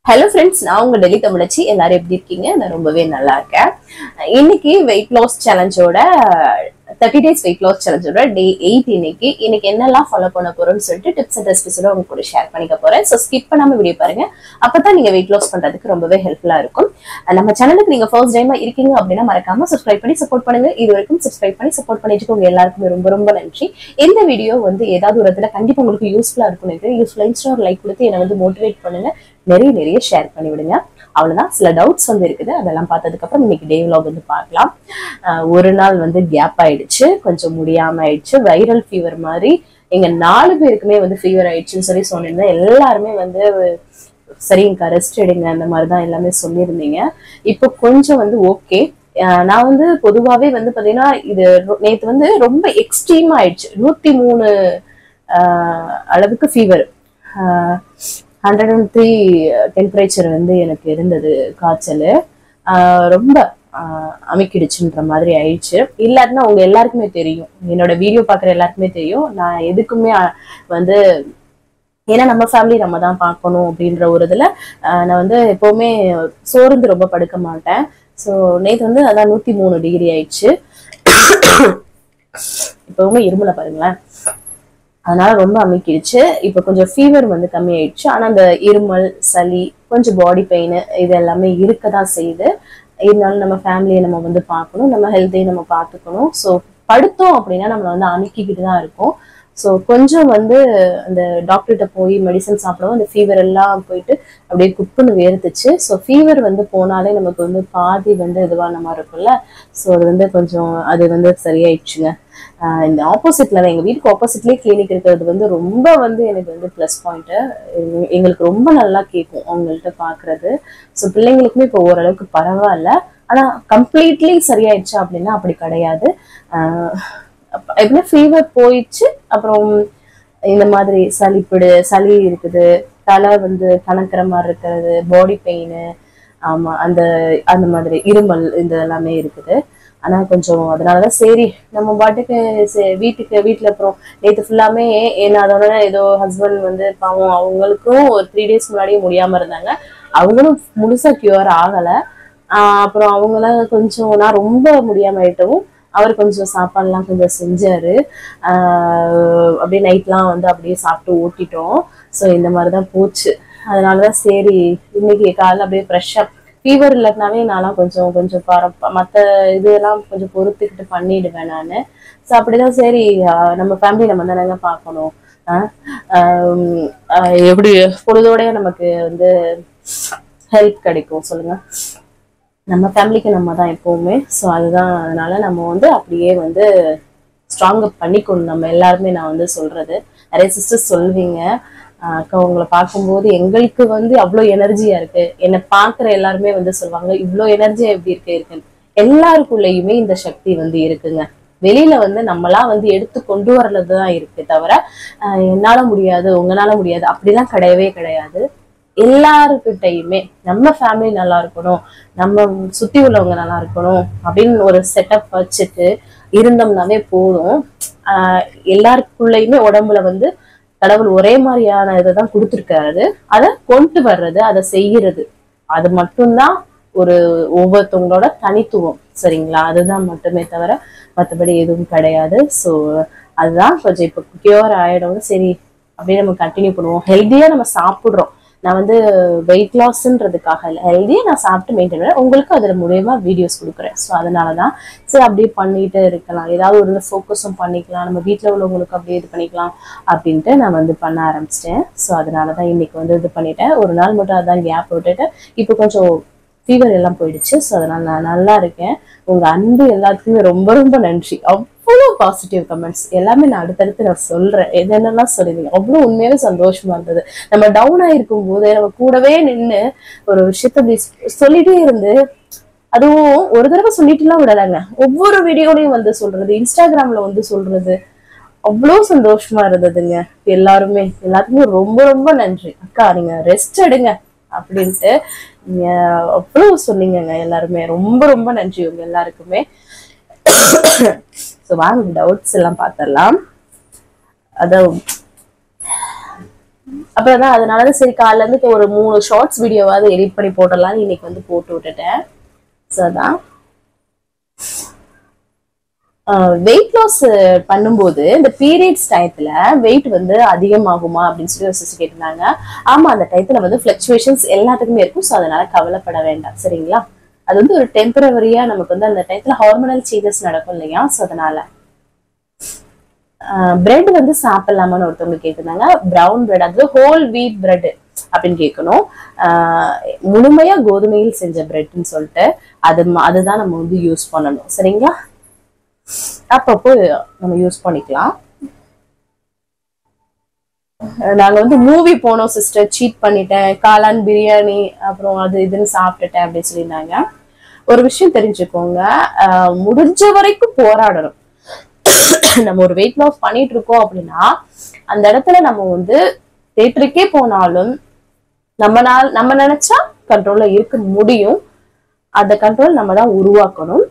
Hello friends, நான் உங்க டெல்லி தமிழச்சி. எல்லாரும் எப்படி இருக்கீங்க? நான் ரொம்பவே நல்லா இருக்கேன். இன்னைக்கு weight loss challengeோட 30 days weight loss challengeோட day 8 இன்னைக்கு என்னெல்லாம் ஃபாலோ பண்ண போறோம்னு சொல்லிட்டு டிப்ஸ் அண்ட் ரெசிபிஸோட உங்க கூட ஷேர் பண்ணிக்க போறேன். சோ ஸ்கிப் பண்ணாம வீடியோ பாருங்க. அப்பதான் நீங்க weight loss பண்றதுக்கு ரொம்பவே ஹெல்ப்ஃபுல்லா இருக்கும். நம்ம சேனலுக்கு நீங்க ஃபர்ஸ்ட் டைமா இருக்கீங்க அப்படின்னா மறக்காம சப்ஸ்கிரைப் பண்ணி சப்போர்ட் பண்ணுங்க. இது வரைக்கும் சப்ஸ்கிரைப் பண்ணி சப்போர்ட் பண்ணிட்டு உங்க எல்லாருக்குமே ரொம்ப ரொம்ப நன்றி. இந்த வீடியோ ஏதாவது ஒரு இடத்துல கண்டிப்பா உங்களுக்கு யூஸ்ஃபுல்லா இருக்கும். யூஸ்ஃபுல்லா இருந்துச்சுன்னா ஒரு லைக் கொடுத்து என்னை மோட்டிவேட் பண்ணுங்க. நிறைய ஷேர் பண்ணி விடுங்க. அவ்வளவுதான். சில டவுட்ஸ் இருக்குது. அதெல்லாம் பார்த்ததுக்கு அப்புறம் இன்னைக்கு டே vlog பார்க்கலாம். ஒரு நாள் கேப் ஆயிடுச்சு, கொஞ்சம் முடியாம ஆயிடுச்சு. வைரல் ஃபீவர் மாதிரி எங்க 4 பேருக்குமே ஃபீவர் ஆயிடுச்சுன்னு சொல்லி சொன்னிருந்தேன். எல்லாருமே சரிங்கக்கா ரெஸ்ட் எடுங்க அந்த மாதிரிதான் எல்லாமே சொல்லியிருந்தீங்க. இப்போ கொஞ்சம் ஓகே. நான் பொதுவாவே பாத்தீங்கன்னா இது நேத்து ரொம்ப எக்ஸ்ட்ரீமா ஆயிடுச்சு. 103 அளவுக்கு ஃபீவர், 103 டெம்பரேச்சர் எனக்கு இருந்தது. காய்ச்சல் ரொம்ப அமைக்கிடுச்சுன்ற மாதிரி ஆயிடுச்சு. இல்லாட்டினா உங்க எல்லாருக்குமே தெரியும், என்னோட வீடியோ பாக்குற எல்லாருக்குமே தெரியும், நான் எதுக்குமே ஏன்னா நம்ம ஃபேமிலி நம்ம தான் பார்க்கணும் அப்படின்ற ஒரு இதுல நான் எப்பவுமே சோர்ந்து ரொம்ப படுக்க மாட்டேன். ஸோ நேற்று அதான் 103 டிகிரி ஆயிடுச்சு. இப்பவுமே இருமல பாருங்களேன். அதனால ரொம்ப அமைக்கிடுச்சு. இப்ப கொஞ்சம் ஃபீவர் கம்மி ஆயிடுச்சு. ஆனா அந்த இருமல், சளி, கொஞ்சம் பாடி பெயின் இது எல்லாமே இருக்கதான் செய்யுது. இருந்தாலும் நம்ம ஃபேமிலியை நம்ம பார்க்கணும், நம்ம ஹெல்த்தையும் நம்ம பார்த்துக்கணும். ஸோ படுத்தோம் அப்படின்னா நம்மள அமைக்கிக்கிட்டு தான் இருக்கும். ஸோ கொஞ்சம் அந்த டாக்டர்கிட்ட போய் மெடிசன் சாப்பிடவும் அந்த ஃபீவர் எல்லாம் போயிட்டு அப்படியே குப்புன்னு வேர்த்துச்சு. ஸோ ஃபீவர் போனாலே நமக்கு பாதி இதுவான மாதிரி இருக்கும்ல. ஸோ அது கொஞ்சம் அது சரியாயிடுச்சுங்க. இந்த ஆப்போசிட்ல எங்க வீட்டுக்கு ஆப்போசிட்லயே கிளினிக் இருக்கிறது ரொம்ப எனக்கு பிளஸ் பாயிண்ட். எங்களுக்கு ரொம்ப நல்லா கேட்கும் அவங்கள்ட்ட பாக்குறது. ஸோ பிள்ளைங்களுக்குமே இப்போ ஓரளவுக்கு பரவாயில்ல. ஆனா கம்ப்ளீட்லி சரியாயிடுச்சா அப்படின்னா அப்படி கிடையாது. எப்படின்னா ஃபீவர் போயிடுச்சு, அப்புறம் இந்த மாதிரி சளி இருக்குது, தலை கணக்கிற மாதிரி இருக்கிறது, பாடி பெயின், ஆமா அந்த மாதிரி இருமல் இந்த எல்லாமே இருக்குது. ஆனா கொஞ்சம் அதனாலதான் சரி நம்ம பாட்டுக்கு வீட்டுல அப்புறம் நேற்று ஃபுல்லாமே அதோட ஏதோ ஹஸ்பண்ட் பாவம் அவங்களுக்கும் ஒரு 3 days முன்னாடியே முடியாம இருந்தாங்க. அவங்களும் முழுசா கியூர் ஆகல. அப்புறம் அவங்களாம் கொஞ்சம் நான் ரொம்ப முடியாம ஆயிட்டவும் அவர் கொஞ்சம் சாப்பாடுலாம் கொஞ்சம் செஞ்சாரு. அப்படியே நைட்லாம் அப்படியே சாப்பிட்டு ஓட்டிட்டோம். ஸோ இந்த மாதிரிதான் போச்சு. அதனாலதான் சரி இன்னைக்கு காலைல அப்படியே ஃப்ரெஷ்ஷா ஃபீவர் இல்லைனாவே நான்லாம் கொஞ்சம் மற்ற இதெல்லாம் கொஞ்சம் பொறுத்துக்கிட்டு பண்ணிடுவேன் நானு. ஸோ அப்படிதான் சரி நம்ம ஃபேமிலி நம்ம தானங்க பார்க்கணும். எப்படி பொழுதோடய நமக்கு ஹெல்ப் கிடைக்கும் சொல்லுங்க. நம்ம ஃபேமிலிக்கு நம்ம தான் எப்பவுமே. ஸோ அதுதான். அதனால நம்ம அப்படியே ஸ்ட்ராங் அப் பண்ணிக்கணும் நம்ம எல்லாருமே. நான் சொல்றது நிறைய சிஸ்டர்ஸ் சொல்வீங்க, அக்கா உங்களை பார்க்கும்போது எங்களுக்கு அவ்வளோ எனர்ஜியா இருக்கு. என்னை பாக்குற எல்லாருமே சொல்லுவாங்க இவ்வளோ எனர்ஜியா எப்படி இருக்குன்னு. எல்லாருக்குள்ளயுமே இந்த சக்தி இருக்குங்க. வெளியில நம்மளா எடுத்து கொண்டு வர்றதுதான் இருக்கு தவிர என்னால முடியாது உங்களால முடியாது அப்படிலாம் கிடையவே கிடையாது. எல்லாருக்கிட்டையுமே நம்ம ஃபேமிலி நல்லா இருக்கணும், நம்ம சுத்தி உள்ளவங்க நல்லா இருக்கணும் அப்படின்னு ஒரு செட்டப் வச்சுட்டு இருந்தோம்னாவே போதும். எல்லாருக்குள்ளயுமே உடம்புல கடவுள் ஒரே மாதிரியான இதைதான் கொடுத்துருக்காரு. அதை கொண்டு வர்றது, அதை செய்யறது, அது மட்டும்தான் ஒரு ஒவ்வொருத்தவங்களோட தனித்துவம். சரிங்களா? அதுதான் மட்டுமே தவிர மற்றபடி எதுவும் கிடையாது. ஸோ அதுதான் கொஞ்சம் இப்போ கியூர் ஆயிடும். சரி அப்படியே நம்ம கண்டினியூ பண்ணுவோம். ஹெல்த்தியா நம்ம சாப்பிடுறோம். நான் வெயிட் லாஸ்ன்றதுக்காக இல்லை, ஹெல்த்தியா நான் சாப்பிட்டு மெயின்டைன் பண்ணேன். உங்களுக்கு அதுல மூலமா வீடியோஸ் கொடுக்குறேன். ஸோ அதனாலதான் சரி அப்படியே பண்ணிட்டு இருக்கலாம், ஏதாவது ஒரு ஃபோக்கஸும் பண்ணிக்கலாம், நம்ம வீட்டுல உள்ளவங்களுக்கு அப்படியே இது பண்ணிக்கலாம் அப்படின்ட்டு நான் பண்ண ஆரம்பிச்சிட்டேன். ஸோ அதனாலதான் இன்னைக்கு இது பண்ணிட்டேன். ஒரு நாள் மட்டும் அதான் கேப் விட்டுட்டு இப்போ கொஞ்சம் ஃபீவர் எல்லாம் போயிடுச்சு. ஸோ அதனால நான் நல்லா இருக்கேன். உங்க அன்பு எல்லாத்துக்குமே ரொம்ப ரொம்ப நன்றி. அவ்வளோ பாசிட்டிவ் கமெண்ட்ஸ் எல்லாமே நான் அடுத்தடுத்து நான் சொல்றேன். என்னென்னலாம் சொல்லிருந்தீங்க அவ்வளோ உண்மையாவே சந்தோஷமா இருந்தது. நம்ம டவுன் ஆயிருக்கும் போது நம்ம கூடவே நின்று ஒரு விஷயத்த சொல்லிட்டே இருந்து, அதுவும் ஒரு தடவை சொல்லிட்டு எல்லாம் விடலாங்க, ஒவ்வொரு வீடியோலையும் சொல்றது, இன்ஸ்டாகிராம்ல சொல்றது, அவ்வளோ சந்தோஷமா இருந்ததுங்க. எல்லாருமே எல்லாத்துக்குமே ரொம்ப ரொம்ப நன்றி. அக்கா நீங்க ரெஸ்ட் எடுங்க அப்படின்ட்டு நீங்க அவ்வளவு சொன்னீங்கங்க. எல்லாருமே ரொம்ப ரொம்ப நன்றி உங்க எல்லாருக்குமே. ஸோ வாங்க டவுட்ஸ் எல்லாம் பார்த்துடலாம். அப்புறம் தான் அதனால சரி காலைல இருந்து ஒரு 3 ஷார்ட்ஸ் வீடியோவாவது எடிட் பண்ணி போடலாம்னு இன்னைக்கு வந்து போட்டு விட்டுட்டேன். ஸோ அதான் வெயிட் லாஸ் பண்ணும்போது இந்த பீரியட்ஸ் டயத்துல வெயிட் வந்து அதிகமாகுமா அப்படின்னு சொல்லி ஒரு சிஸ்டர் கேட்டிருந்தாங்க. ஆமா, அந்த டயத்துல வந்து பிளக்சுவேஷன்ஸ் எல்லாத்துக்குமே இருக்கும். ஸோ அதனால கவலைப்பட வேண்டாம், சரிங்களா? அது வந்து ஒரு டெம்பரவரியா நமக்கு வந்து அந்த டயத்துல ஹார்மோனல் சேஞ்சஸ் நடக்கும் இல்லையா? ஸோ அதனால பிரெட் வந்து சாப்பிடலாமான்னு ஒருத்தவங்க கேட்டிருந்தாங்க. பிரவுன் பிரெட், அது ஹோல் வீட் பிரெட் அப்படின்னு கேட்கணும். முழுமையா கோதுமையில் செஞ்ச பிரெட்னு சொல்லிட்டு அதுதான் நம்ம வந்து யூஸ் பண்ணணும், சரிங்களா? அப்பப்போ நம்ம யூஸ் பண்ணிக்கலாம். நாங்க வந்து மூவி போனோம் சிஸ்டர், சீட் பண்ணிட்டேன், காளான் பிரியாணி அப்புறம் அது இதுன்னு சாப்பிட்டுட்டேன் அப்படின்னு சொல்லியிருந்தாங்க. ஒரு விஷயம் தெரிஞ்சுக்கோங்க, முடிஞ்ச வரைக்கும் போராடணும். நம்ம ஒரு வெயிட் லாஸ் பண்ணிட்டு இருக்கோம் அப்படின்னா அந்த இடத்துல நம்ம வந்து தேட்டருக்கே போனாலும் நம்ம நினைச்சா கண்ட்ரோல்ல இருக்க முடியும். அந்த கண்ட்ரோல் நம்ம தான் உருவாக்கணும்.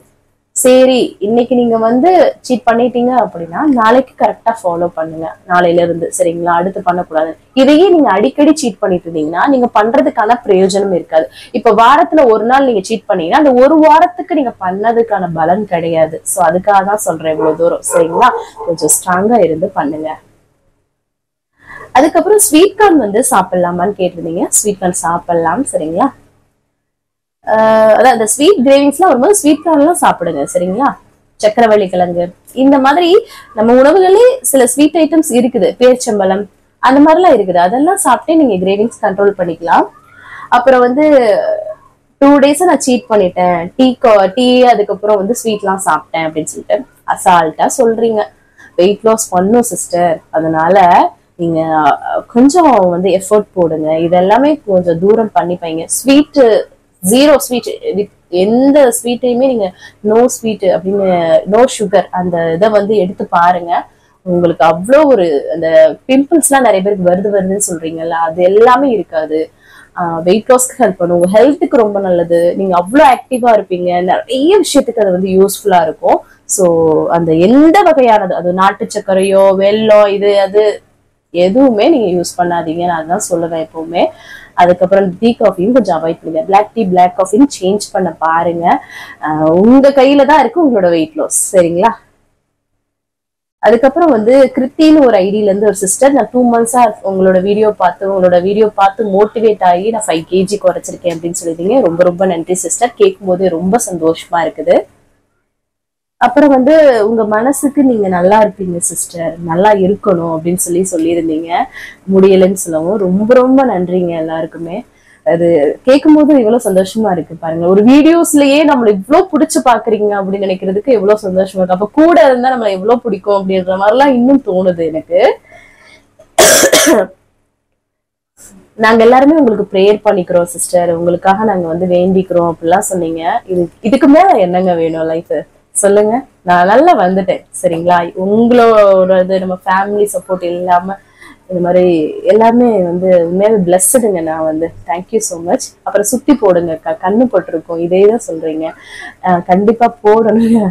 சரி, இன்னைக்கு நீங்க வந்து சீட் பண்ணிட்டீங்க அப்படின்னா நாளைக்கு கரெக்டா ஃபாலோ பண்ணுங்க, நாளையில இருந்து, சரிங்களா? அடுத்து பண்ணக்கூடாது. இதையே நீங்க அடிக்கடி சீட் பண்ணிட்டு இருந்தீங்கன்னா நீங்க பண்றதுக்கான பிரயோஜனம் இருக்காது. இப்ப வாரத்துல ஒரு நாள் நீங்க சீட் பண்ணீங்கன்னா அந்த ஒரு வாரத்துக்கு நீங்க பண்ணதுக்கான பலன் கிடையாது. சோ அதுக்காக தான் சொல்றேன் இவ்வளவு தூரம், சரிங்களா? கொஞ்சம் ஸ்ட்ராங்கா இருந்து பண்ணுங்க. அதுக்கப்புறம் ஸ்வீட் கார்ன் வந்து சாப்பிடலாமான்னு கேட்டிருந்தீங்க. ஸ்வீட் கார்ன் சாப்பிடலாம், சரிங்களா? அதான் இந்த ஸ்வீட் கிரேவிங்ஸ்லாம் வரும்போது ஸ்வீட் கார்ன் எல்லாம் சாப்பிடுங்க, சரிங்களா? சக்கரவள்ளி கிழங்கு இந்த மாதிரி நம்ம உணவுகளே சில ஸ்வீட் ஐட்டம்ஸ் இருக்குது, பேர்ச்சம்பழம் அந்த மாதிரிலாம் இருக்குது. அதெல்லாம் சாப்பிட்டே நீங்க கிரேவிங்ஸ் கண்ட்ரோல் பண்ணிக்கலாம். அப்புறம் வந்து 2 days நான் சீட் பண்ணிட்டேன், டீ அதுக்கப்புறம் வந்து ஸ்வீட்லாம் சாப்பிட்டேன் அப்படின்னு சொல்லிட்டு அசால்ட்டா சொல்றீங்க. வெயிட் லாஸ் பண்ணும் சிஸ்டர், அதனால நீங்க கொஞ்சம் வந்து எஃபர்ட் போடுங்க. இதெல்லாமே கொஞ்சம் தூரம் பண்ணிப்பீங்க. ஸ்வீட் 0 ஸ்வீட், எந்த ஸ்வீட்டையுமே நீங்க நோ ஸ்வீட் அப்படின்னு நோ சுகர் அந்த இதை வந்து எடுத்து பாருங்க. உங்களுக்கு அவ்வளோ ஒரு அந்த பிம்பிள்ஸ் எல்லாம் நிறைய பேருக்கு வருதுன்னு சொல்றீங்கல்ல, அது எல்லாமே இருக்காது. வெயிட் லாஸ்க்கு ஹெல்ப் பண்ணும், உங்க ஹெல்த்துக்கு ரொம்ப நல்லது. நீங்க அவ்வளோ ஆக்டிவா இருப்பீங்க, நிறைய விஷயத்துக்கு அது வந்து யூஸ்ஃபுல்லா இருக்கும். ஸோ அந்த எந்த வகையானது, அது நாட்டு சர்க்கரையோ வெல்லம் இது அது எதுவுமே நீங்க யூஸ் பண்ணாதீங்க, நான் அதான் சொல்லுவேன் எப்பவுமே. அதுக்கப்புறம் டீ காஃபியும் கொஞ்சம் அவாய்ட் பண்ணுங்க. பிளாக் டீ பிளாக் காஃபின்னு சேஞ்ச் பண்ண பாருங்க. உங்க கையில தான் இருக்கு உங்களோட வெயிட் லாஸ், சரிங்களா? அதுக்கப்புறம் வந்து கிருத்தின்னு ஒரு ஐடியில இருந்து ஒரு சிஸ்டர், நான் 2 months உங்களோட வீடியோ பார்த்து மோட்டிவேட் ஆகி நான் 5 kg குறைச்சிருக்கேன் அப்படின்னு சொல்லிட்டீங்க. ரொம்ப ரொம்ப நன்றி சிஸ்டர், கேட்கும் போது ரொம்ப சந்தோஷமா இருக்குது. அப்புறம் வந்து உங்க மனசுக்கு நீங்க நல்லா இருப்பீங்க சிஸ்டர், நல்லா இருக்கணும் அப்படின்னு சொல்லியிருந்தீங்க. முடியலன்னு சொல்லவும் ரொம்ப ரொம்ப நன்றிங்க எல்லாருக்குமே. அது கேட்கும் போது இவ்வளவு சந்தோஷமா இருக்கு பாருங்க. ஒரு வீடியோஸ்லயே நம்மள இவ்வளவு பிடிச்சு பாக்குறீங்க அப்படின்னு நினைக்கிறதுக்கு எவ்வளவு சந்தோஷமா இருக்கு. அப்ப கூட இருந்தா நம்மள எவ்வளவு பிடிக்கும் அப்படின்ற மாதிரிலாம் இன்னும் தோணுது எனக்கு. நாங்க எல்லாருமே உங்களுக்கு ப்ரேயர் பண்ணிக்கிறோம் சிஸ்டர், உங்களுக்காக நாங்க வந்து வேண்டிக்கிறோம் அப்படிலாம் சொன்னீங்க. இதுக்கு மேல என்னங்க வேணும் லைஃப், சொல்லுங்க? நான் நல்லா வந்துட்டேன், சரிங்களா? உங்களோட நம்ம ஃபேமிலி சப்போர்ட் இல்லாம இந்த மாதிரி எல்லாமே வந்து உண்மையாவே பிளஸ்டுங்க. நான் வந்து தேங்க்யூ ஸோ மச். அப்புறம் சுத்தி போடுங்க, கண்ணு போட்டிருக்கோம், இதே தான் சொல்றீங்க. கண்டிப்பா போடணுங்க.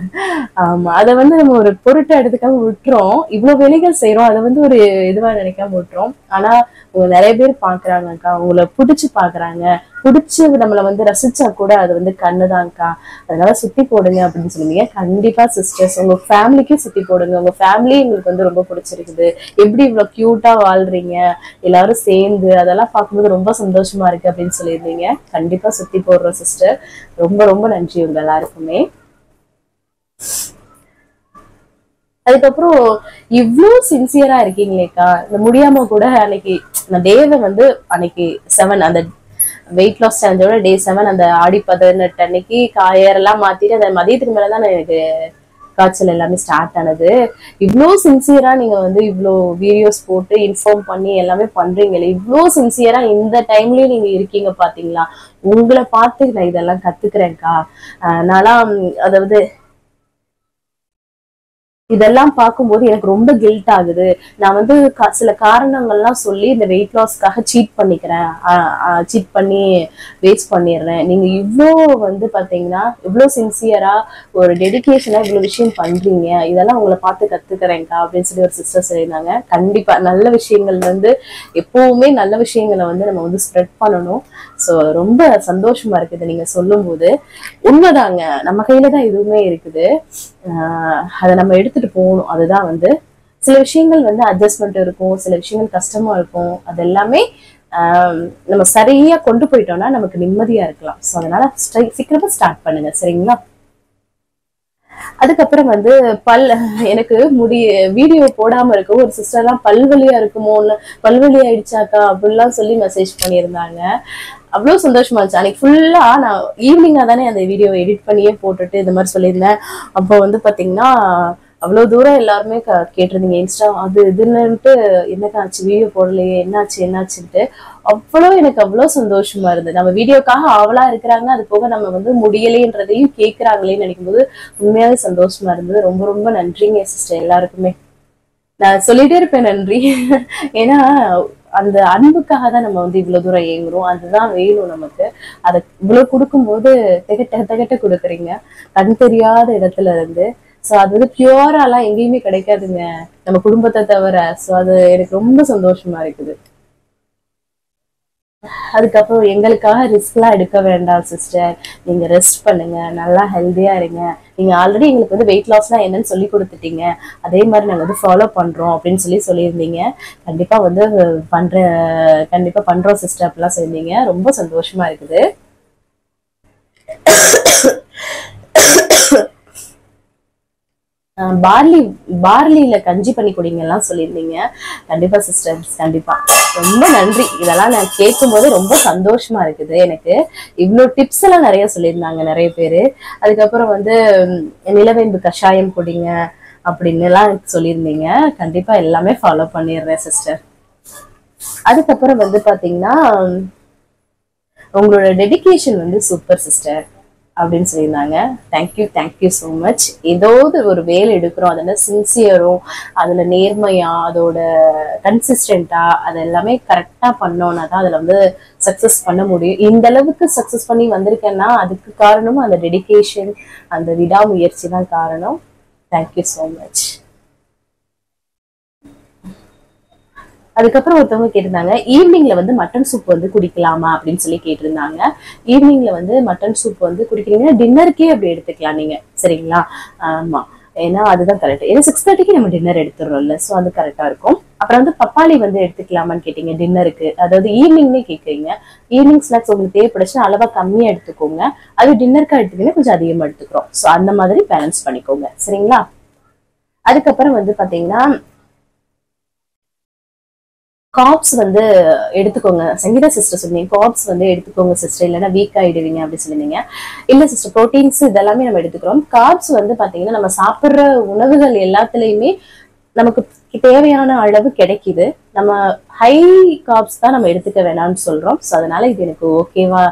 ஆமா, அதை வந்து நம்ம ஒரு பொருட்டை எடுத்துக்காம விட்டுறோம். இவ்வளவு வேலைகள் செய்யறோம், அதை வந்து ஒரு இதுவா நினைக்காம விட்டுறோம். ஆனா நிறைய பேர் பாக்குறாங்கக்கா, உங்களை பிடிச்சு பாக்குறாங்க, பிடிச்சு நம்மள வந்து ரசிச்சா கூட அது வந்து கண்ணுதான்க்கா. அதனால சுத்தி போடுங்க அப்படின்னு சொல்லுவீங்க. கண்டிப்பா சிஸ்டர்ஸ், உங்க ஃபேமிலிக்கு சுத்தி போடுங்க. உங்க ஃபேமிலி எங்களுக்கு வந்து ரொம்ப பிடிச்சிருக்குது, எப்படி இவ்வளவு கியூட்டா வாழ்றீங்க எல்லாரும் சேர்ந்து, அதெல்லாம் பார்க்கும்போது ரொம்ப சந்தோஷமா இருக்கு அப்படின்னு சொல்லியிருந்தீங்க. கண்டிப்பா சுத்தி போடுறோம் சிஸ்டர். ரொம்ப ரொம்ப நன்றி உங்க எல்லாருக்குமே. அதுக்கப்புறம் இவ்வளவு சின்சியரா இருக்கீங்களேக்கா, இந்த முடியாம கூட அன்னைக்கு நான் டேவை வந்து அன்னைக்கு 7 அந்த வெயிட் லாஸ் சேலஞ்சோட டே 7 அந்த ஆடி 18 அன்னைக்கு காயெல்லாம் மாத்திட்டு அந்த மதியத்துக்கு மேலதான் எனக்கு காய்ச்சல் எல்லாமே ஸ்டார்ட் ஆனது. இவ்வளோ சின்சியரா நீங்க வந்து இவ்வளோ வீடியோஸ் போட்டு இன்ஃபார்ம் பண்ணி எல்லாமே பண்றீங்களே, இவ்வளோ சின்சியரா இந்த டைம்லயும் நீங்க இருக்கீங்க பாத்தீங்களா? உங்களை பார்த்து நான் இதெல்லாம் கத்துக்கிறேன்க்கா. நான்லாம் அதாவது இதெல்லாம் பார்க்கும்போது எனக்கு ரொம்ப கில்ட் ஆகுது. நான் வந்து சில காரணங்கள்லாம் சொல்லி இந்த வெயிட் லாஸ்க்காக சீட் பண்ணிக்கிறேன், சீட் பண்ணி வேஸ்ட் பண்ணிடுறேன். நீங்க இவ்வளோ வந்து பாத்தீங்கன்னா இவ்வளோ சின்சியரா ஒரு டெடிகேஷனா இவ்வளவு விஷயம் பண்றீங்க, இதெல்லாம் உங்களை பார்த்து கத்துக்கிறேன்க்கா அப்படின்னு சொல்லி ஒரு சிஸ்டர் சொல்லியிருந்தாங்க. கண்டிப்பா நல்ல விஷயங்கள் வந்து எப்பவுமே நல்ல விஷயங்களை வந்து நம்ம வந்து ஸ்ப்ரெட் பண்ணணும். ஸோ ரொம்ப சந்தோஷமா இருக்குது நீங்க சொல்லும் போது. உண்மைதாங்க, நம்ம கையில தான் எதுவுமே இருக்குது. அதை நம்ம எடுத்துட்டு போகணும். அதுதான் வந்து சில விஷயங்கள் வந்து அட்ஜஸ்ட்மெண்ட் இருக்கும், சில விஷயங்கள் கஷ்டமா இருக்கும். அது எல்லாமே நம்ம சரியா கொண்டு போயிட்டோம்னா நமக்கு நிம்மதியா இருக்கலாம். ஸோ அதனால சீக்கிரமா ஸ்டார்ட் பண்ணுங்க, சரிங்களா? அதுக்கப்புறம் வந்து எனக்கு வீடியோ போடாம இருக்க ஒரு சிஸ்டர்லாம் பல்வலியா இருக்குமோன்னு, பல்வலி ஆயிடுச்சாக்கா அப்படிலாம் சொல்லி மெசேஜ் பண்ணியிருந்தாங்க. அவ்வளவு சந்தோஷமா இருந்துச்சு. அன்னைக்கு ஃபுல்லா நான் ஈவினிங்கா தானே அந்த வீடியோ எடிட் பண்ணியே போட்டுட்டு இந்த மாதிரி சொல்லியிருந்தேன். அப்போ வந்து பாத்தீங்கன்னா அவ்வளவு தூரம் எல்லாருமே கேட்டிருந்தீங்க இன்ஸ்டா அது இதுன்னுட்டு, என்னக்காச்சு வீடியோ போடலையே, என்னாச்சுன்ட்டு. எனக்கு அவ்வளவு சந்தோஷமா இருந்தது. நம்ம வீடியோக்காக ஆவலா இருக்கிறாங்க, அது போக நம்ம வந்து முடியலைன்றதையும் கேட்கிறாங்களேன்னு நினைக்கும் போது உண்மையாவே சந்தோஷமா இருந்தது. ரொம்ப ரொம்ப நன்றிங்க சிஸ்டர் எல்லாருக்குமே. நான் சொல்லிட்டே இருப்பேன் நன்றி. ஏன்னா அந்த அன்புக்காக தான் நம்ம வந்து இவ்வளவு தூரம் ஏங்குறோம். அதுதான் வேணும் நமக்கு. அதை இவ்வளவு கொடுக்கும்போது திகட்ட கொடுக்குறீங்க, கண் தெரியாத இடத்துல இருந்து. சோ அது வந்து பியூராலாம் எங்கேயுமே கிடைக்காதுங்க, நம்ம குடும்பத்தை தவிர. சோ அது எனக்கு ரொம்ப சந்தோஷமா இருக்குது. அதுக்கப்புறம் எங்களுக்காக ரிஸ்க் எல்லாம் எடுக்க வேண்டாம் சிஸ்டர், நீங்க ரெஸ்ட் பண்ணுங்க, நல்லா ஹெல்தியா இருங்க. நீங்க ஆல்ரெடி எங்களுக்கு வந்து வெயிட் லாஸ்லாம் என்னன்னு சொல்லி கொடுத்துட்டீங்க, அதே மாதிரி நாங்க வந்து ஃபாலோ பண்றோம் அப்படின்னு சொல்லியிருந்தீங்க. கண்டிப்பா வந்து கண்டிப்பா பண்றோம் சிஸ்டர் அப்படிலாம் சொல்லியிருந்தீங்க. ரொம்ப சந்தோஷமா இருக்குது. பார்லியில கஞ்சி பண்ணி குடிங்க எல்லாம் சொல்லியிருந்தீங்க. கண்டிப்பா சிஸ்டர்ஸ், கண்டிப்பா ரொம்ப நன்றி. இதெல்லாம் நான் கேட்கும் போது ரொம்ப சந்தோஷமா இருக்குது எனக்கு. இவ்வளவு டிப்ஸ் எல்லாம் நிறைய சொல்லியிருந்தாங்க நிறைய பேரு. அதுக்கப்புறம் வந்து நிலவேம்பு கஷாயம் குடிங்க அப்படின்னு எல்லாம் சொல்லியிருந்தீங்க. கண்டிப்பா எல்லாமே ஃபாலோ பண்ணிடுறேன் சிஸ்டர். அதுக்கப்புறம் வந்து பாத்தீங்கன்னா உங்களோட டெடிகேஷன் வந்து சூப்பர் சிஸ்டர் அப்படின்னு சொல்லியிருந்தாங்க. Thank you so much. ஏதாவது ஒரு வேலை எடுக்கிறோம், அதுல சின்சியரும் அதுல நேர்மையா அதோட கன்சிஸ்டண்டா அது எல்லாமே கரெக்டா பண்ணோம்னா தான் அதுல வந்து சக்சஸ் பண்ண முடியும். இந்த அளவுக்கு சக்சஸ் பண்ணி வந்திருக்கேன்னா அதுக்கு காரணமும் அந்த டெடிகேஷன், அந்த விடாமுயற்சி தான் காரணம். Thank you so much. அதுக்கப்புறம் ஒருத்தவங்க கேட்டிருந்தாங்க, ஈவினிங்ல வந்து மட்டன் சூப் வந்து குடிக்கலாமா அப்படின்னு சொல்லி கேட்டிருந்தாங்க. ஈவினிங்ல வந்து மட்டன் சூப் வந்து குடிக்கிறீங்கன்னா டின்னருக்கே அப்படி எடுத்துக்கலாம் நீங்க, சரிங்களா? ஆமா, ஏன்னா அதுதான் கரெக்ட். ஏன்னா 6:30க்கு நம்ம டின்னர் எடுத்துடுறோம்ல, ஸோ அது கரெக்டா இருக்கும். அப்புறம் வந்து பப்பாளி வந்து எடுத்துக்கலாமான்னு கேட்டீங்க டின்னருக்கு, அதாவது ஈவினிங்னே கேட்குறீங்க. ஈவினிங் ஸ்நாக்ஸ் உங்களுக்கு தேவைப்படுச்சுன்னா அளவா கம்மியா எடுத்துக்கோங்க, அது டின்னருக்கு எடுத்துக்கிங்கன்னா கொஞ்சம் அதிகமா எடுத்துக்கிறோம். ஸோ அந்த மாதிரி பேலன்ஸ் பண்ணிக்கோங்க, சரிங்களா? அதுக்கப்புறம் வந்து பாத்தீங்கன்னா காப்ஸ் வந்து எடுத்துக்கோங்க. சங்கீதா சிஸ்டர் சொன்னீங்க காப்ஸ் வந்து எடுத்துக்கோங்க சிஸ்டர், இல்லைன்னா வீக் ஆயிடுவீங்க அப்படின்னு சொல்லிருந்தீங்க. இல்ல சிஸ்டர், ப்ரோட்டீன்ஸ் இதெல்லாமே நம்ம எடுத்துக்கிறோம். காப்ஸ் வந்து பாத்தீங்கன்னா நம்ம சாப்பிடுற உணவுகள் எல்லாத்துலயுமே நமக்கு தேவையான அளவு கிடைக்குது. நம்ம ஹை காப்ஸ் தான் நம்ம எடுத்துக்க வேணாம்னு சொல்றோம். ஸோ அதனால இது எனக்கு ஓகேவா,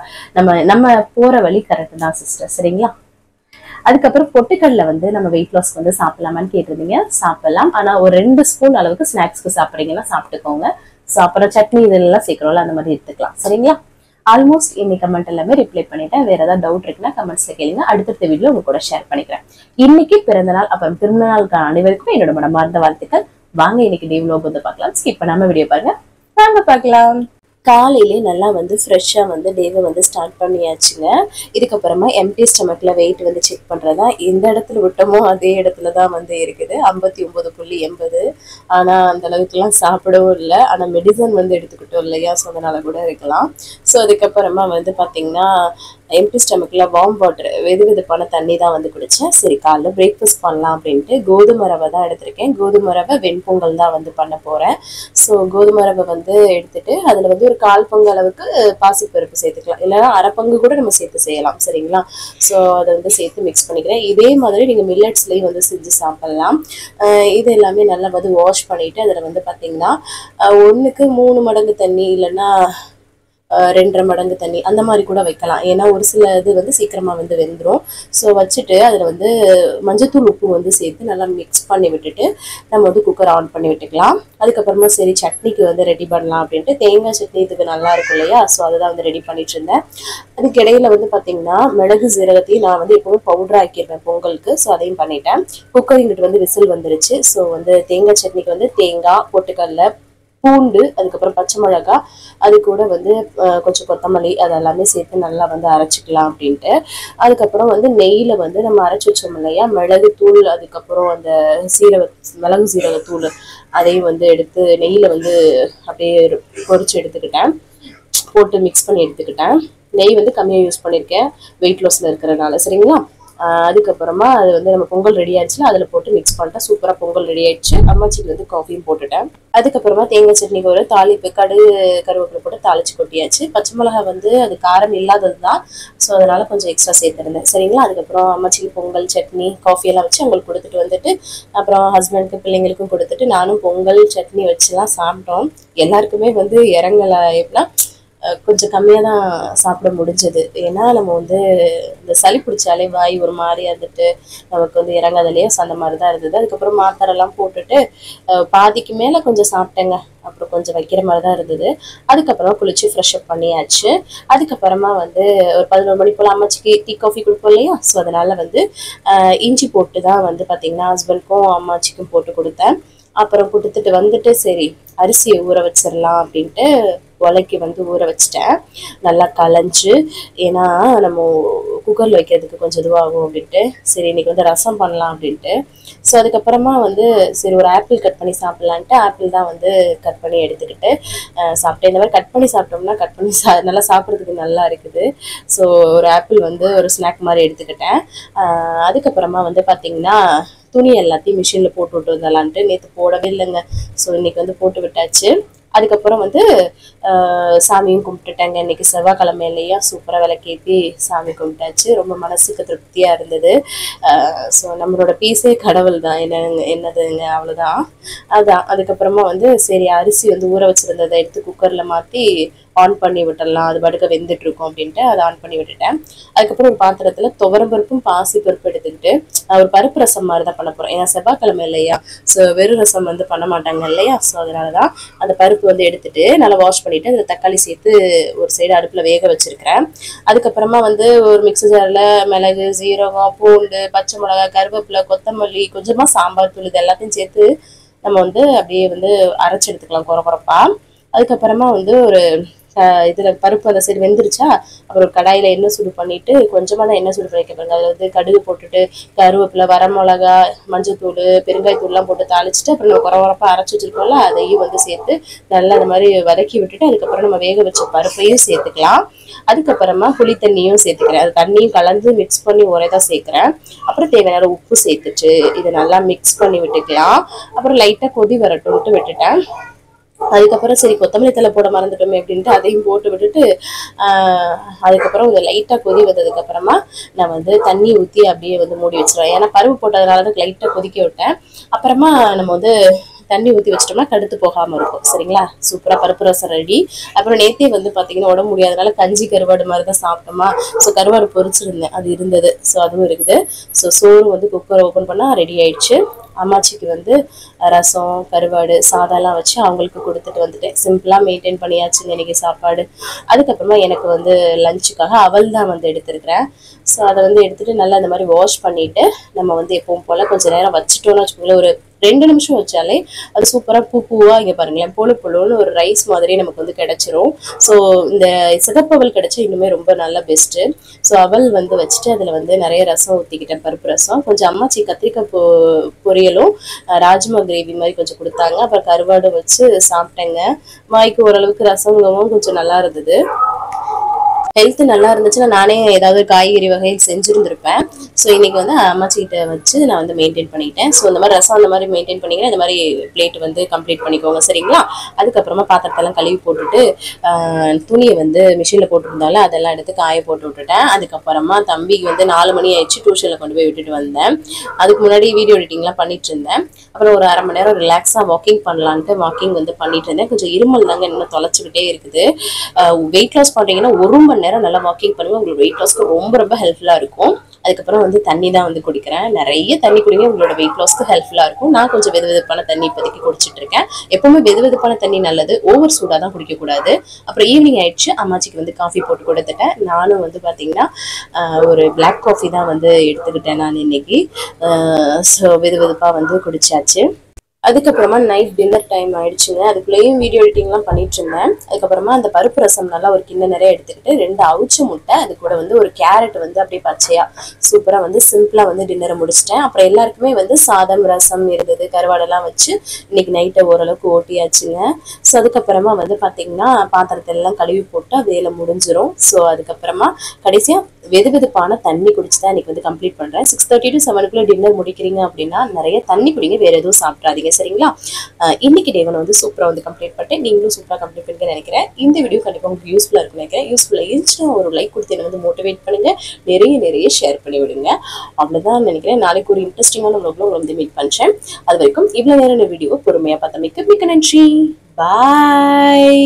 நம்ம போற வழி கரெக்ட் தான் சிஸ்டர், சரிங்களா? அதுக்கப்புறம் பொட்டுக்கடலை வந்து நம்ம வெயிட் லாஸ்க்கு வந்து சாப்பிடலாமான்னு கேட்டிருந்தீங்க. சாப்பிடலாம், ஆனா ஒரு 2 ஸ்பூன் அளவுக்கு ஸ்நாக்ஸ்க்கு சாப்பிட்றீங்கன்னா சாப்பிட்டுக்கோங்க. ஸோ அப்புறம் சட்னி இதெல்லாம் சேர்க்கிறோம்ல, அந்த மாதிரி எடுத்துக்கலாம், சரிங்களா? ஆல்மோஸ்ட் இன்னைக்கு கமெண்ட் எல்லாமே ரிப்ளை பண்ணிட்டேன். வேற ஏதாவது டவுட் இருக்குன்னா கமெண்ட்ஸ்ல கேளுங்க, அடுத்தடுத்த வீடியோ உங்க கூட ஷேர் பண்ணிக்கிறேன். இன்னைக்கு பிறந்த நாள், அப்புறம் திருமண நாளுக்கான அனைவருக்கும் என்னோட மனமார்ந்த வாழ்த்துக்கள். வாங்க இன்னைக்கு டே vlog வந்து பார்க்கலாம். ஸ்கிப் பண்ணாம வீடியோ பாருங்க, வாங்க பார்க்கலாம். காலையிலே நல்லா வந்து ஃப்ரெஷ்ஷாக வந்து டேவை வந்து ஸ்டார்ட் பண்ணியாச்சுங்க. இதுக்கப்புறமா எம்டி ஸ்டமக்கில் வெயிட் வந்து செக் பண்ணுறதா, எந்த இடத்துல விட்டோமோ அதே இடத்துல தான் வந்து இருக்குது 59.80. ஆனால் அந்த அளவுக்குலாம் சாப்பிடவும் இல்லை, ஆனால் மெடிசன் வந்து எடுத்துக்கிட்டோம் இல்லையா, ஸோ அதனால கூட இருக்கலாம். ஸோ அதுக்கப்புறமா வந்து பார்த்திங்கன்னா எம்டி ஸ்டமக்கில் வார்ம் வாட்டர், வெதுவெதுப்பான தண்ணி தான் வந்து குடித்தேன். சரி காலைல பிரேக்ஃபாஸ்ட் பண்ணலாம் அப்படின்ட்டு கோதுமை ரவை தான் எடுத்திருக்கேன். கோதுமை ரவை வெண்பொங்கல் தான் வந்து பண்ண போகிறேன். ஸோ கோதுமை ரவை வந்து எடுத்துட்டு அதில் வந்து ஒரு 1/4 பங்கு அளவுக்கு பாசிப்பருப்பு சேர்த்துக்கலாம், இல்லைன்னா அரை பங்கு கூட நம்ம சேர்த்து செய்யலாம், சரிங்களா? ஸோ அதை வந்து சேர்த்து மிக்ஸ் பண்ணிக்கிறேன். இதே மாதிரி நீங்கள் மில்லட்ஸ்லேயும் வந்து செஞ்சு சாப்பிட்லாம். இது எல்லாமே நல்லா வந்து வாஷ் பண்ணிவிட்டு அதில் வந்து பார்த்திங்கன்னா 1க்கு 3 மடங்கு தண்ணி, இல்லைன்னா 2.5 மடங்கு தண்ணி அந்த மாதிரி கூட வைக்கலாம். ஏன்னா ஒரு சில இது வந்து சீக்கிரமா வந்து வெந்துடும். ஸோ வச்சுட்டு அதில் வந்து மஞ்சத்தூள் உப்பு வந்து சேர்த்து நல்லா மிக்ஸ் பண்ணி விட்டுட்டு நம்ம வந்து குக்கர் ஆன் பண்ணி விட்டுக்கலாம். அதுக்கப்புறமா சரி சட்னிக்கு வந்து ரெடி பண்ணலாம் அப்படின்ட்டு தேங்காய் சட்னி இதுக்கு நல்லா இருக்கும் இல்லையா, ஸோ அதுதான் வந்து ரெடி பண்ணிட்டு இருந்தேன். அதுக்கு இடையில வந்து பார்த்தீங்கன்னா மிளகு சீரகத்தையும் நான் வந்து எப்பவுமே பவுடர் ஆக்கிடுவேன் பொங்கலுக்கு. ஸோ அதையும் பண்ணிட்டேன். குக்கர் இங்கிட்டு வந்து விசில் வந்துருச்சு. ஸோ வந்து தேங்காய் சட்னிக்கு வந்து தேங்காய், பொட்டுக்கடலை, பூண்டு, அதுக்கப்புறம் பச்சை மிளகாய், அது கூட வந்து கொஞ்சம் கொத்தமல்லி அதெல்லாமே சேர்த்து நல்லா வந்து அரைச்சிக்கலாம் அப்படின்ட்டு. அதுக்கப்புறம் வந்து நெய்யில் வந்து நம்ம அரைச்சி வச்சோம் இல்லையா மிளகு தூள், அதுக்கப்புறம் அந்த மிளகு சீரகத்தூள் அதையும் வந்து எடுத்து நெய்யில் வந்து அப்படியே பொரிச்சு எடுத்துக்கிட்டேன், போட்டு மிக்ஸ் பண்ணி எடுத்துக்கிட்டேன். நெய் வந்து கம்மியாக யூஸ் பண்ணியிருக்கேன் வெயிட் லாஸில் இருக்கிறனால. சரிங்களா. அதுக்கப்புறமா அது வந்து நம்ம பொங்கல் ரெடி ஆயிடுச்சுல அதில் போட்டு மிக்ஸ் பண்ணிட்டேன். சூப்பராக பொங்கல் ரெடி ஆயிடுச்சு. அம்மாச்சிக்கு வந்து காஃபியும் போட்டுட்டேன். அதுக்கப்புறமா தேங்காய் சட்னிக்கு ஒரு தாளிப்பு கருவேப்பிலை போட்டு தாளிச்சு கொட்டியாச்சு. பச்சை மிளகா வந்து அது காரம் இல்லாதது தான், ஸோ அதனால கொஞ்சம் எக்ஸ்ட்ரா சேர்த்துருந்தேன். சரிங்களா. அதுக்கப்புறம் அம்மாச்சிக்கு பொங்கல் சட்னி காஃபி எல்லாம் வச்சு அவங்களுக்கு கொடுத்துட்டு வந்துட்டு அப்புறம் ஹஸ்பண்டுக்கு பிள்ளைங்களுக்கும் கொடுத்துட்டு நானும் பொங்கல் சட்னி வச்சுலாம் சாப்பிட்டோம். எல்லாருக்குமே வந்து இறங்கலை. எப்படின்னா கொஞ்சம் கம்மியாக தான் சாப்பிட முடிஞ்சது. ஏன்னா நம்ம வந்து இந்த சளி பிடிச்சாலே வாய் ஒரு மாதிரி இருந்துட்டு நமக்கு வந்து இறங்காத இல்லையா, அந்த மாதிரி தான் இருந்தது. அதுக்கப்புறம் மாத்திரெல்லாம் போட்டுட்டு பாதிக்கு மேலே கொஞ்சம் சாப்பிட்டேங்க. அப்புறம் கொஞ்சம் வைக்கிற மாதிரி தான் இருந்தது. அதுக்கப்புறமா குளிச்சு ஃப்ரெஷ் அப் பண்ணியாச்சு. அதுக்கப்புறமா வந்து ஒரு 11 மணி போல் அம்மாச்சிக்கு டீ காஃபி கொடுப்போம் இல்லையா, ஸோ அதனால வந்து இஞ்சி போட்டு தான் வந்து பார்த்தீங்கன்னா ஹஸ்பண்ட்க்கும் அம்மாச்சிக்கும் போட்டு கொடுத்தேன். அப்புறம் கொடுத்துட்டு வந்துட்டு சரி அரிசியை ஊற வச்சிடலாம் அப்படின்ட்டு உலைக்கு வந்து ஊற வச்சிட்டேன். நல்லா களைஞ்சு, ஏன்னா நம்ம குக்கரில் வைக்கிறதுக்கு கொஞ்சம் இதுவாகும் அப்படின்ட்டு சரி இன்னைக்கு வந்து ரசம் பண்ணலாம் அப்படின்ட்டு. ஸோ அதுக்கப்புறமா வந்து சரி ஒரு ஆப்பிள் கட் பண்ணி சாப்பிட்லான்ட்டு ஆப்பிள் தான் வந்து கட் பண்ணி எடுத்துக்கிட்டு சாப்பிட்டேன். இந்த மாதிரி கட் பண்ணி சாப்பிட்டோம்னா கட் பண்ணி நல்லா சாப்பிட்றதுக்கு நல்லா இருக்குது. ஸோ ஒரு ஆப்பிள் வந்து ஒரு ஸ்நாக் மாதிரி எடுத்துக்கிட்டேன். அதுக்கப்புறமா வந்து பார்த்தீங்கன்னா துணி எல்லாத்தையும் மிஷினில் போட்டு விட்டு வந்தலான்ட்டு நேற்று போடவே இல்லைங்க. ஸோ இன்னைக்கு வந்து போட்டு விட்டாச்சு. அதுக்கப்புறம் வந்து சாமியும் கும்பிட்டுட்டாங்க. இன்னைக்கு செவ்வாய்க்கிழமை இல்லையா, சூப்பராக விளக்கேற்றி சாமி கும்பிட்டாச்சு. ரொம்ப மனசுக்கு திருப்தியாக இருந்தது. ஸோ நம்மளோட பீஸே கடவுள் தான், என்னதுங்க அவ்வளோதான். அதான் அதுக்கப்புறமா வந்து சரி அரிசி வந்து ஊற வச்சுருந்ததை எடுத்து குக்கரில் மாற்றி ஆன் பண்ணி விட்டுடலாம், அது படுக்க வெந்துட்டு இருக்கும் அப்படின்ட்டு அதை ஆன் பண்ணி விட்டுட்டேன். அதுக்கப்புறம் ஒரு பாத்திரத்தில் துவரம்பருப்பும் பாசி பருப்பு எடுத்துக்கிட்டு ஒரு பருப்பு ரசம் மாதிரி தான் பண்ண போகிறோம். ஏன்னா செவ்வாய்க்கிழமை இல்லையா, ஸோ வெறும் ரசம் வந்து பண்ண மாட்டாங்க இல்லையா, ஸோ அதனால தான் அந்த பருப்பு வந்து எடுத்துட்டு நல்லா வாஷ் பண்ணிவிட்டு அதில் தக்காளி சேர்த்து ஒரு சைடு அடுப்பில் வேக வச்சுருக்கிறேன். அதுக்கப்புறமா வந்து ஒரு மிக்ஸி ஜாரில் மிளகு, சீரகம், பூண்டு, பச்சை மிளகாய், கருவேப்பிலை, கொத்தமல்லி, கொஞ்சமாக சாம்பார் தூள் இது எல்லாத்தையும் சேர்த்து நம்ம வந்து அப்படியே வந்து அரைச்சி எடுத்துக்கலாம் குறப்பா. அதுக்கப்புறமா வந்து ஒரு இதில் பருப்பு அந்த சைடு வெந்துருச்சா, அப்புறம் கடாயில் எண்ணெய் சூடு பண்ணிவிட்டு கொஞ்சமாக தான் எண்ணெய் சூடு பண்ணிக்க பாருங்க. அதில் வந்து கடுகு போட்டுட்டு கருவேப்பிலை, வரமிளகா, மஞ்சத்தூள், பெருங்காயத்தூள்லாம் போட்டு தாளிச்சிட்டு அப்புறம் நம்ம குறப்பாக அரைச்சி வச்சுருக்கோம்ல அதையும் வந்து சேர்த்து நல்லா அந்த மாதிரி வதக்கி விட்டுட்டு அதுக்கப்புறம் நம்ம வேக வச்ச பருப்பையும் சேர்த்துக்கலாம். அதுக்கப்புறமா புளி தண்ணியும் சேர்த்துக்கிறேன். அது தண்ணியும் கலந்து மிக்ஸ் பண்ணி ஒரே தான் சேர்க்குறேன். அப்புறம் தேவையான உப்பு சேர்த்துட்டு இதை நல்லா மிக்ஸ் பண்ணி விட்டுக்கலாம். அப்புறம் லைட்டாக கொதி வரட்டும்ட்டு விட்டுட்டேன். அதுக்கப்புறம் சரி கொத்தமல்லி தலை போட மறந்துட்டோமே அப்படின்ட்டு அதையும் போட்டு விட்டுட்டு அதுக்கப்புறம் கொஞ்சம் லைட்டாக கொதி வந்ததுக்கப்புறமா நான் வந்து தண்ணி ஊற்றி அப்படியே வந்து மூடி வச்சிருவேன். ஏன்னா பருப்பு போட்டதுனால தான் லைட்டாக கொதிக்க விட்டேன். அப்புறமா நம்ம வந்து தண்ணி ஊற்றி வச்சிட்டோம்னா கடுத்து போகாமல் இருக்கும். சரிங்களா. சூப்பராக பருப்பு ரசம் ரெடி. அப்புறம் நேற்றே வந்து பார்த்தீங்கன்னா உடம்பு முடியாதனால கஞ்சி கருவாடு மாதிரி தான் சாப்பிட்டோமா, ஸோ கருவாடு பொரிச்சிருந்தேன், அது இருந்தது. ஸோ அதுவும் இருக்குது. ஸோ சோறு வந்து குக்கர் ஓப்பன் பண்ணால் ரெடி ஆயிடுச்சு. அம்மாச்சிக்கு வந்து ரசம், கருவாடு, சாதம்லாம் வச்சு அவங்களுக்கு கொடுத்துட்டு வந்துட்டேன். சிம்பிளாக மெயின்டைன் பண்ணியாச்சுங்க இன்றைக்கி சாப்பாடு. அதுக்கப்புறமா எனக்கு வந்து லஞ்சுக்காக அவல் தான் வந்து எடுத்துருக்கிறேன். ஸோ அதை வந்து எடுத்துகிட்டு நல்லா இந்த மாதிரி வாஷ் பண்ணிவிட்டு நம்ம வந்து எப்பவும் போல் கொஞ்சம் நேரம் வச்சுட்டோன்னு வச்சுக்கோங்களேன், ஒரு 2 நிமிஷம் வச்சாலே அது சூப்பராக பூவாக இங்கே பாருங்களேன் பொழுன்னு ஒரு ரைஸ் மாதிரி நமக்கு வந்து கிடைச்சிரும். ஸோ இந்த சிகப்பு அவல் கிடைச்சா இன்னுமே ரொம்ப நல்ல பெஸ்ட்டு. ஸோ அவல் வந்து வச்சுட்டு அதில் வந்து நிறைய ரசம் ஊற்றிக்கிட்டேன், பருப்பு ரசம். கொஞ்சம் அம்மாச்சி கத்திரிக்காய் பொரியலும் ராஜ்மா கிரேவி மாதிரி கொஞ்சம் கொடுத்தாங்க. அப்புறம் கருவாடு வச்சு சாப்பிட்டேங்க. வாய்க்கு ஓரளவுக்கு ரசங்கவும் கொஞ்சம் நல்லா இருந்தது. ஹெல்த் நல்லா இருந்துச்சுன்னா நானே ஏதாவது காய்கறி வகைகள் செஞ்சுருந்துருப்பேன். ஸோ இன்னைக்கு வந்து அம்மாச்சிக்கிட்ட வச்சு நான் வந்து மெயின்டைன் பண்ணிட்டேன். ஸோ இந்த மாதிரி ரசம் அந்த மாதிரி மெயின்டைன் பண்ணிங்கன்னா இந்த மாதிரி பிளேட் வந்து கம்ப்ளீட் பண்ணிக்கோங்க சரிங்களா. அதுக்கப்புறமா பாத்திரத்தெல்லாம் கழுவி போட்டுட்டு துணியை வந்து மிஷினில் போட்டுருந்தாலும் அதெல்லாம் எடுத்து காய போட்டு விட்டுட்டேன். அதுக்கப்புறமா தம்பிக்கு வந்து 4 மணி ஆயிடுச்சு, டியூஷனில் கொண்டு போய் விட்டுட்டு வந்தேன். அதுக்கு முன்னாடி வீடியோ எடிட்டிங்லாம் பண்ணிட்டு இருந்தேன். அப்புறம் ஒரு அரை மணி நேரம் ரிலாக்ஸாக வாக்கிங் பண்ணலான்ட்டு வாக்கிங் வந்து பண்ணிட்டு இருந்தேன். கொஞ்சம் இருமல் தாங்க இன்னும் தொலைச்சிக்கிட்டே இருக்குது. வெயிட் லாஸ் பண்ணுறீங்கன்னா 1 மணி நேரம் நல்லா வாக்கிங் பண்ணுவேன். உங்களுக்கு வெயிட் லாஸ்க்கு ரொம்ப ரொம்ப ஹெல்ப்ஃபுல்லாக இருக்கும். அதுக்கப்புறம் வந்து தண்ணி தான் வந்து குடிக்கிறேன். நிறைய தண்ணி குடிங்க, உங்களோட வெயிட் லாஸ்க்கு ஹெல்ப்ஃபுல்லாக இருக்கும். நான் கொஞ்சம் வெதுவெதுப்பான தண்ணி இப்போதைக்கு குடிச்சிட்டு இருக்கேன். எப்பவுமே வெதுவெதுப்பான தண்ணி நல்லது, ஓவர் சூடாக தான் குடிக்கக்கூடாது. அப்புறம் ஈவினிங் ஆயிடுச்சு, அம்மாச்சிக்கு வந்து காஃபி போட்டு கொடுத்துட்டேன். நானும் வந்து பார்த்தீங்கன்னா ஒரு பிளாக் காஃபி தான் வந்து எடுத்துக்கிட்டேன் நான் இன்னைக்கு. ஸோ வெதுவெதுப்பாக வந்து குடிச்சாச்சு. அதுக்கப்புறமா நைட் டின்னர் டைம் ஆயிடுச்சுங்க. அதுக்குள்ளேயும் வீடியோ எடிட்டிங்லாம் பண்ணிட்டு இருந்தேன். அதுக்கப்புறமா அந்த பருப்பு ரசம் நல்லா ஒரு கிண்ண நிறைய எடுத்துக்கிட்டு 2 அவிச்ச முட்டை, அது கூட வந்து ஒரு கேரட் வந்து அப்படியே பச்சையா சூப்பராக வந்து சிம்பிளாக வந்து டின்னரை முடிச்சிட்டேன். அப்புறம் எல்லாருக்குமே வந்து சாதம் ரசம் இருந்தது, கருவாடெல்லாம் வச்சு இன்னைக்கு நைட்டை ஓரளவுக்கு ஓட்டியாச்சுங்க. ஸோ அதுக்கப்புறமா வந்து பார்த்தீங்கன்னா பாத்திரத்தை எல்லாம் கழுவி போட்டு வேலை முடிஞ்சிடும். ஸோ அதுக்கப்புறமா கடைசியாக வெதுவெதுப்பான தண்ணி குடிச்சு தான் இன்னைக்கு வந்து கம்ப்ளீட் பண்ணுறேன். 6:30 to 7 டின்னர் முடிக்கிறீங்க அப்படின்னா நிறைய தண்ணி குடிங்க, வேற எதுவும் சாப்பிட்றாதீங்க சரிங்களா. இன்னைக்கு டே வந்து சூப்பராக வந்து கம்ப்ளீட் பண்ணிட்டு நீங்களும் சூப்பராக கம்ப்ளீட் பண்ணிட்டு நினைக்கிறேன். இந்த வீடியோ கண்டிப்பாக உங்களுக்கு யூஸ்ஃபுல்லாக இருக்குன்னு நினைக்கிறேன். யூஸ்ஃபுல்லாக இருந்துச்சுன்னா ஒரு லைக் கொடுத்து என்ன வந்து மோட்டிவேட் பண்ணுங்க, நிறைய ஷேர் பண்ணி விடுங்க. அவ்வளோதான் நினைக்கிறேன். நாளைக்கு ஒரு இன்ட்ரெஸ்டிங்கான உங்களை வந்து மீட் பண்ணுறேன். அது வரைக்கும் இவ்வளோ நேரம் வீடியோ பொறுமையாக பார்த்தமைக்கு மிக்க நன்றி. பாய்.